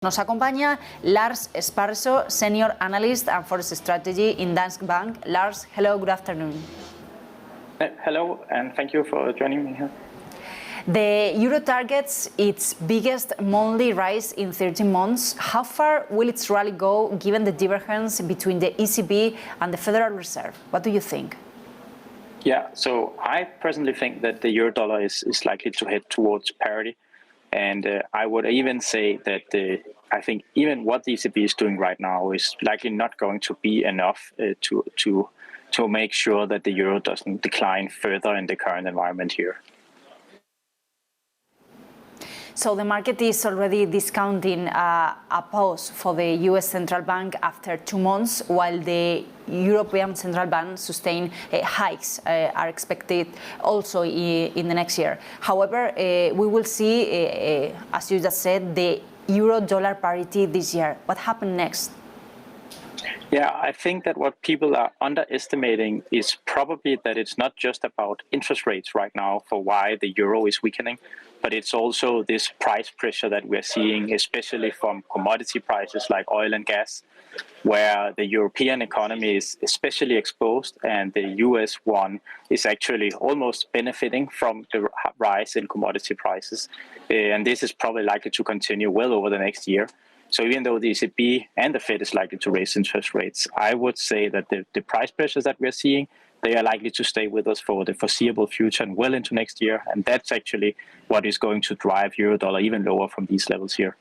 Nos acompaña Lars Sparresø, Senior Analyst and FX Strategy in Danske Bank. Lars, hello, good afternoon. Hello, and thank you for joining me here. The euro targets its biggest monthly rise in 13 months. How far will its rally go given the divergence between the ECB and the Federal Reserve? What do you think? Yeah, so I personally think that the eurodollar is likely to head towards parity. And I would even say that I think even what the ECB is doing right now is likely not going to be enough to make sure that the euro doesn't decline further in the current environment here. So the market is already discounting a pause for the US Central Bank after 2 months, while the European Central Bank sustained hikes are expected also in the next year. However, we will see, as you just said, the euro-dollar parity this year. What happened next? Yeah, I think that what people are underestimating is probably that it's not just about interest rates right now for why the euro is weakening, but it's also this price pressure that we're seeing, especially from commodity prices like oil and gas, where the European economy is especially exposed and the US one is actually almost benefiting from the rise in commodity prices. And this is probably likely to continue well over the next year. So even though the ECB and the Fed is likely to raise interest rates, I would say that the price pressures that we're seeing, they are likely to stay with us for the foreseeable future and well into next year. And that's actually what is going to drive eurodollar even lower from these levels here.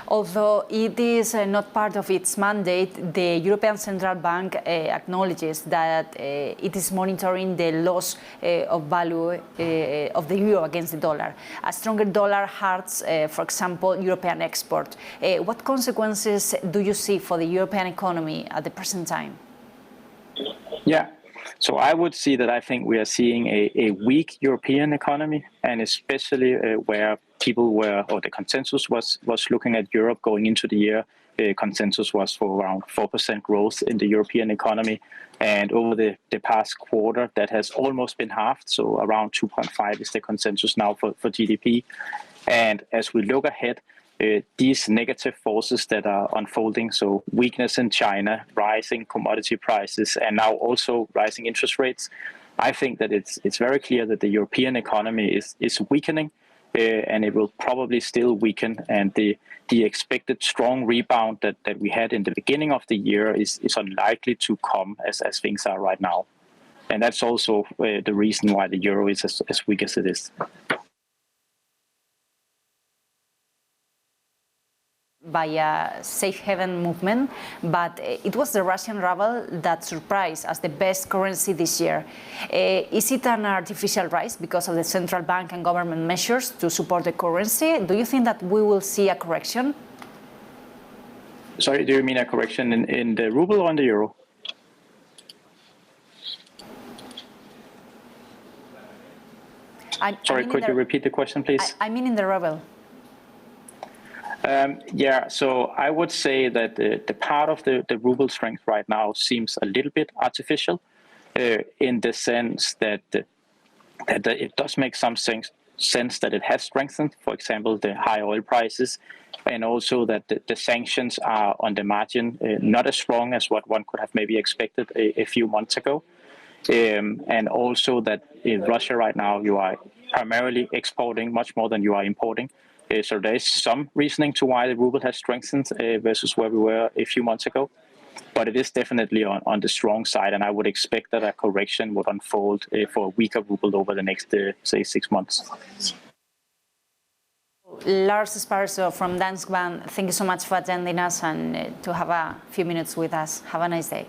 Although it is not part of its mandate, the European Central Bank acknowledges that it is monitoring the loss of value of the euro against the dollar. A stronger dollar hurts, for example, European export. What consequences do you see for the European economy at the present time? Yeah, so I would see that I think we are seeing a weak European economy, and especially where people were, or the consensus was looking at Europe going into the year. Consensus was for around 4% growth in the European economy. And over the past quarter, that has almost been halved. So around 2.5 is the consensus now for GDP. And as we look ahead, these negative forces that are unfolding, so weakness in China, rising commodity prices, and now also rising interest rates, I think that it's very clear that the European economy is weakening, and it will probably still weaken. And the expected strong rebound that we had in the beginning of the year is unlikely to come as things are right now. And that's also the reason why the euro is as weak as it is. By a safe haven movement, but it was the Russian ruble that surprised as the best currency this year. Is it an artificial rise because of the central bank and government measures to support the currency? Do you think that we will see a correction? Sorry, do you mean a correction in the ruble or in the euro? Sorry, could you repeat the question, please? I mean in the ruble. Yeah, so I would say that the part of the ruble strength right now seems a little bit artificial, in the sense that it does make some sense that it has strengthened, for example, the high oil prices, and also that the sanctions are on the margin not as strong as what one could have maybe expected a few months ago. And also that in Russia right now, you are primarily exporting much more than you are importing. So there is some reasoning to why the ruble has strengthened versus where we were a few months ago. But it is definitely on the strong side, and I would expect that a correction would unfold for a weaker ruble over the next, say, 6 months. Lars Sparresø from Danske Bank, thank you so much for attending us and to have a few minutes with us. Have a nice day.